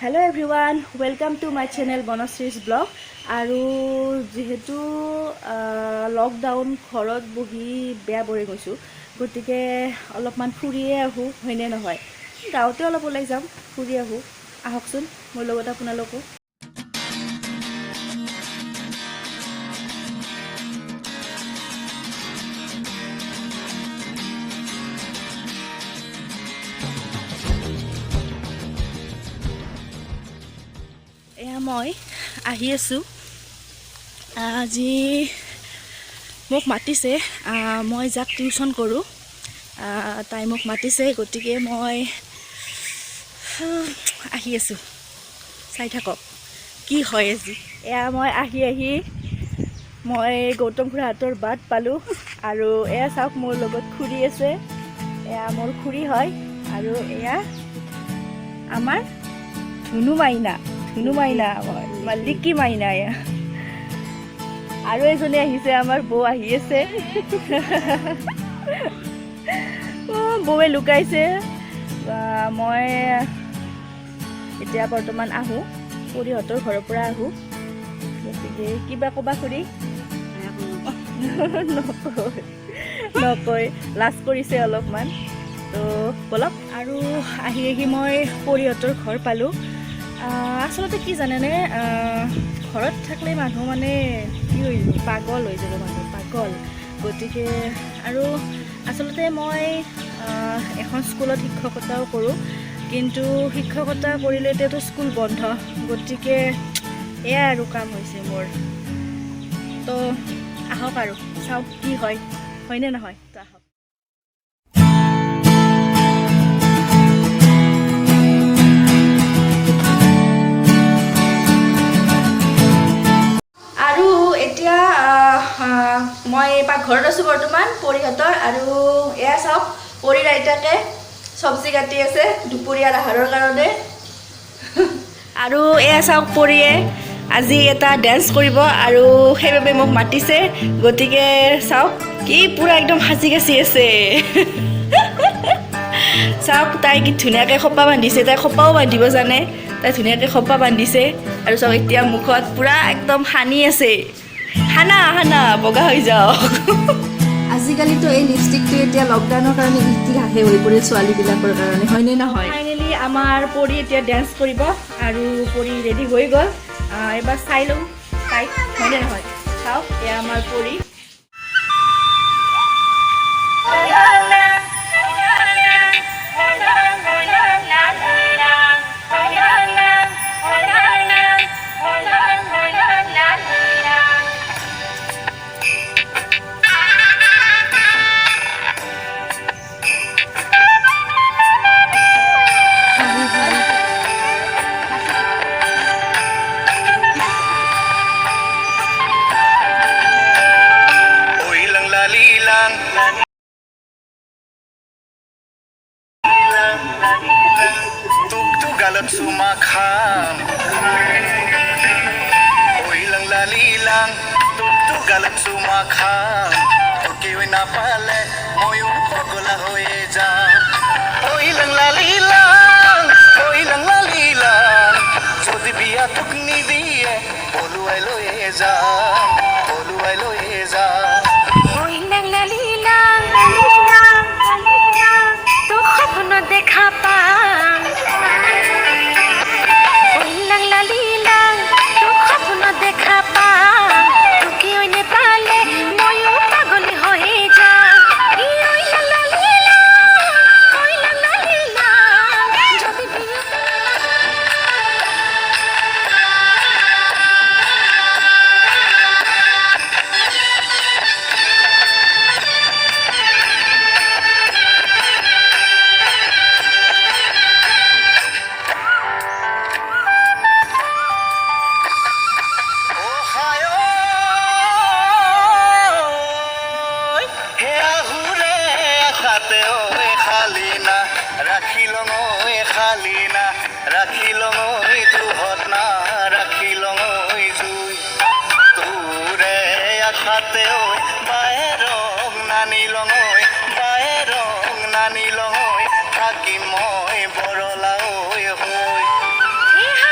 Hello everyone welcome to my channel Banashree's blog और जेहेतु lockdown घर बहि बेया परि गई गति के अलपमान फुरिए आहूँ हयने नहय गाँवते अलप ओलाई जाम फुरि आहूँ आहकचोन मोर लगत आपनालोको এয়া মই আহি আছোঁ আজি মোক মাতিছে মই যাক টিউশন কৰোঁ তাই মোক মাতিছে গতিকে মই আহি আছোঁ চাই থাকক কি হয় আজি এয়া মই আহি মই গৌতম খুৰাহঁতৰ বাট পালোঁ আৰু এয়া চাওক মোৰ লগত খুৰী আছে এয়া মোৰ খুৰী হয় আৰু এয়া আমাৰ ধুনু মাইনা মালিকি মাইনা আৰু এজনী আহিছে আমাৰ বৌ আহি আছে বৌৱে লুকাইছে মই এতিয়া বৰ্তমান আহোঁ খুৰীহঁতৰ ঘৰৰ পৰা আহোঁ গতিকে কিবা ক'বা খুৰী নকয় লাজ কৰিছে অলপমান তো বলক আৰু আহি মই খুৰীহঁতৰ ঘৰ পালোঁ আচলতে কি জানেনে ঘৰত থাকিলে মানুহ মানে কি হৈ যাব পাগল হৈ যাব মানুহ পাগল গতিকে আৰু আচলতে মই এখন স্কুলত শিক্ষকতাও কৰোঁ কিন্তু শিক্ষকতা কৰিলে এতিয়াতো স্কুল বন্ধ গতিকে এয়া আৰু কাম হৈছে মোৰ তো আহক আৰু চাওক কি হয়নে নহয় তো আহক আৰু এতিয়া মই পাকঘৰত আছোঁ বৰ্তমান পৰিহঁতৰ আৰু এয়া চাওক পৰিৰ আইতাকে চব্জি কাটি আছে দুপৰীয়াৰ আহাৰৰ কাৰণে আৰু এয়া চাওক পৰিয়ে আজি এটা ডেন্স কৰিব আৰু সেইবাবে মোক মাতিছে গতিকে চাওক কি পুৰা একদম সাজি কাচি আছে চাওক তাই কি ধুনীয়াকৈ খোপা বান্ধিছে তাই খোপাও বান্ধিব জানে তাই ধুনীয়াকৈ খোপা বান্ধিছে আৰু চাওক এতিয়া মুখত পুৰা একদম সানি আছে হানা বগা হৈ যাওক আজিকালিতো এই লিপষ্টিকটো এতিয়া লকডাউনৰ কাৰণে ইতিহাসে হৈ পৰিল ছোৱালীবিলাকৰ কাৰণে হয়নে নহয় ফাইনেলি আমাৰ পৰি এতিয়া ডেন্স কৰিব আৰু পৰি ৰেডি হৈ গ'ল এবাৰ চাই লওঁ তাই হয়নে নহয় চাওক এয়া আমাৰ পৰি Galap sumakham Oy lang lalilang Tuk galap sumakham Oke na pale Moyo pagola hoye jam Oy lang lalilang Jodi biya tuk ni diye Bolu ay loye jam Oy lang lalilang To khapno dekha pa Rakhi longoi tu hotna rakhi longoi jui ture akhate oi baerong nani longoi thaki moi borola oi hoi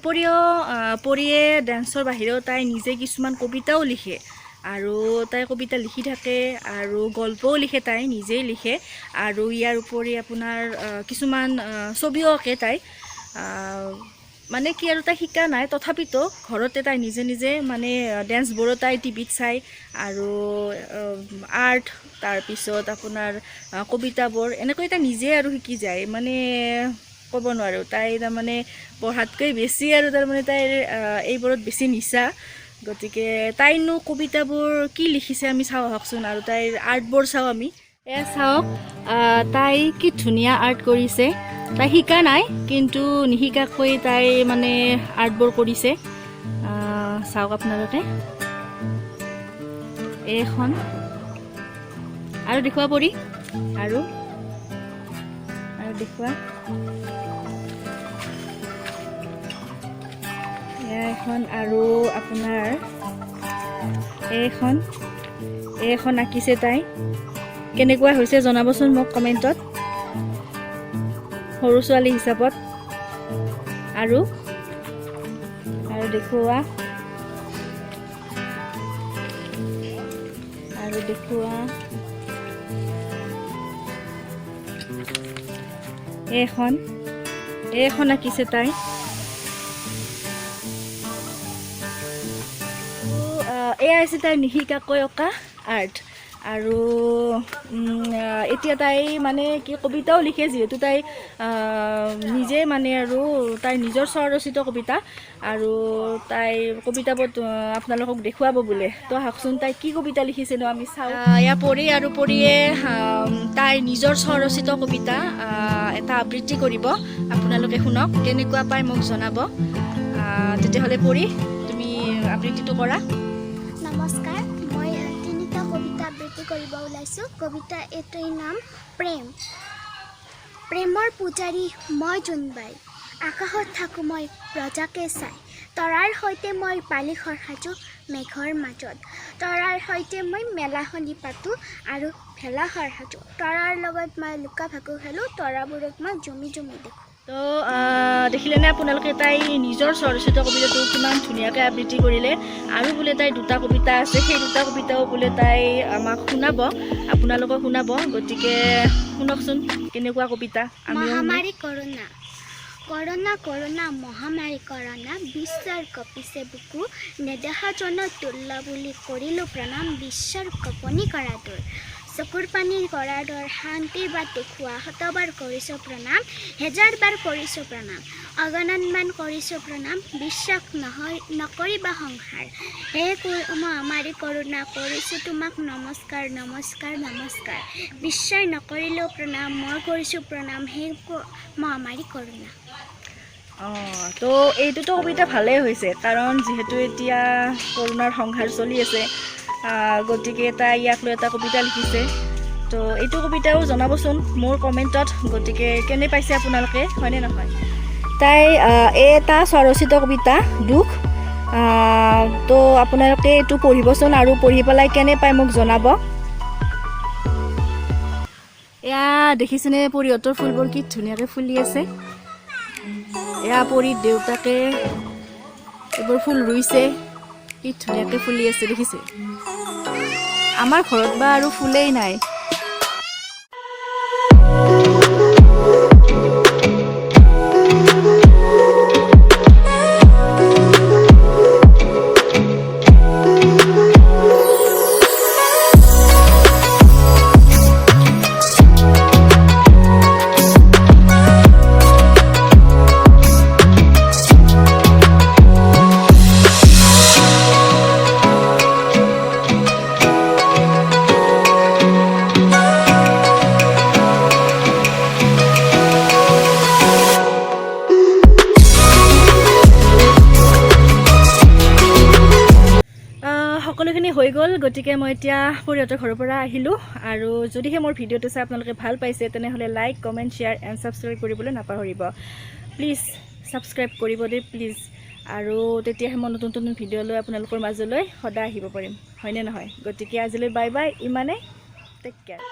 উপৰিও পৰিয়ে ডেন্সৰ বাহিৰেও তাই নিজে কিছুমান কবিতাও লিখে আৰু তাই কবিতা লিখি থাকে আৰু গল্পও লিখে, তাই নিজেই লিখে আৰু ইয়াৰ উপৰি আপোনাৰ কিছুমান ছবিও আঁকে তাই। মানে কি আৰু তাই শিকা নাই, তথাপিতো ঘৰতে তাই নিজে নিজে মানে ডেন্সবোৰো তাই টিভিত চাই আৰু আৰ্ট, তাৰপিছত আপোনাৰ কবিতাবোৰ এনেকৈ তাই নিজে আৰু শিকি যায়। মানে ক'ব নোৱাৰোঁ, তাই তাৰমানে পঢ়াতকৈ বেছি আৰু তাৰমানে তাইৰ এইবোৰত বেছি নিচা। গতিকে তাইনো কবিতাবোৰ কি লিখিছে আমি চাওঁ আহকচোন, আৰু তাইৰ আৰ্টবোৰ চাওঁ আমি। এয়া চাওক, তাই কি ধুনীয়া আৰ্ট কৰিছে। তাই শিকা নাই, কিন্তু নিশিকাকৈ তাই মানে আৰ্টবোৰ কৰিছে। চাওক আপোনালোকে, এইখন আৰু দেখুৱা পৰি আৰু দেখুৱা। এয়া এখন আৰু আপোনাৰ এইখন আঁকিছে তাই। কেনেকুৱা হৈছে জনাবচোন মোক কমেণ্টত, সৰু ছোৱালী হিচাপত। আৰু দেখুওৱা, এইখন আঁকিছে তাই। এয়া হৈছে তাইৰ নিশিকাকৈ অঁকা আৰ্ট। আৰু এতিয়া তাই মানে কি কবিতাও লিখে, যিহেতু তাই নিজে মানে আৰু তাইৰ নিজৰ স্বৰচিত কবিতা, আৰু তাই কবিতাবোৰ আপোনালোকক দেখুৱাব বোলে। তো আহকচোন তাই কি কবিতা লিখিছেনো আমি চাওঁ। এয়া পৰি আৰু পৰিয়ে তাইৰ নিজৰ স্বৰচিত কবিতা এটা আবৃত্তি কৰিব। আপোনালোকে শুনক, কেনেকুৱা পাই মোক জনাব। তেতিয়াহ'লে পৰি তুমি আবৃত্তিটো কৰা। নমস্কাৰ, মই তিনিটা কবিতা আবৃত্তি কৰিব ওলাইছোঁ। কবিতা এটাৰ নাম প্ৰেম। প্ৰেমৰ পূজাৰী মই জোনবাই, আকাশত থাকোঁ মই প্ৰজাকে চাই। তৰাৰ সৈতে মই বালিশৰ সাজোঁ মেঘৰ মাজত। তৰাৰ সৈতে মই মেলাখনি পাতোঁ আৰু ভেলাঘৰ সাজোঁ। তৰাৰ লগত মই লুকা ভাকু খেলোঁ, তৰাবোৰক মই জুমি জুমি দেখোঁ। তো দেখিলেনে আপোনালোকে, তাই নিজৰ স্বৰচিত কবিতাটো কিমান ধুনীয়াকৈ আবৃত্তি কৰিলে। আৰু বোলে তাইৰ দুটা কবিতা আছে, সেই দুটা কবিতাও বোলে তাই আমাক শুনাব, আপোনালোকক শুনাব। গতিকে শুনকচোন কেনেকুৱা কবিতা। মহামাৰী কৰোণা। কৰোণা কৰোণা মহামাৰী কৰোণা, বিশ্বৰ কঁপিছে বুকু। নেদেখাজনক তুল্য বুলি কৰিলোঁ প্ৰণাম, বিশ্বৰ কঁপনি কৰা দূৰ। চকুৰ পানীৰ কৰা দৰ, শান্তিৰ বাট দেখুওৱা শতবাৰ কৰিছোঁ প্ৰণাম, হেজাৰবাৰ কৰিছোঁ প্ৰণাম, অগণনমান কৰিছোঁ প্ৰণাম। বিশ্বাস নকৰিবা সংসাৰ, হে মহামাৰী কৰোণা, কৰিছোঁ তোমাক নমস্কাৰ নমস্কাৰ নমস্কাৰ। বিশ্বাস নকৰিলেও প্ৰণাম, মই কৰিছোঁ প্ৰণাম, হে মহামাৰী কৰোণা। তো এইটোতো কবিতা ভালেই হৈছে, কাৰণ যিহেতু এতিয়া কৰোণাৰ সংসাৰ চলি আছে, গতিকে তাই ইয়াক লৈ এটা কবিতা লিখিছে। তো এইটো কবিতাও জনাবচোন মোৰ কমেণ্টত। গতিকে কেনে পাইছে আপোনালোকে, হয়নে নহয়। তাই এটা স্বৰচিত কবিতা দুখ। তো আপোনালোকে এইটো পঢ়িবচোন, আৰু পঢ়ি পেলাই কেনে পায় মোক জনাব। এয়া দেখিছেনে পৰিহঁতৰ ফুলবোৰ কি ধুনীয়াকৈ ফুলি আছে। এয়া পৰি দেউতাকে এইবোৰ ফুল ৰুইছে, কি ধুনীয়াকৈ ফুলি আছে দেখিছে। আমাৰ ঘৰত বা আৰু ফুলেই নাই। সকলোখিনি হৈ গ'ল। গতিকে মই এতিয়া পৰিহঁতৰ ঘৰৰ পৰা আহিলোঁ, আৰু যদিহে মোৰ ভিডিঅ'টো চাই আপোনালোকে ভাল পাইছে, তেনেহ'লে like, comment, share and subscribe কৰিবলৈ নাপাহৰিব। প্লিজ ছাবস্ক্ৰাইব কৰিব দেই প্লিজ, আৰু তেতিয়াহে মই নতুন নতুন ভিডিঅ' লৈ আপোনালোকৰ মাজলৈ সদায় আহিব পাৰিম, হয়নে নহয়। গতিকে আজিলৈ বাই বাই, ইমানেই, টেক কেয়াৰ।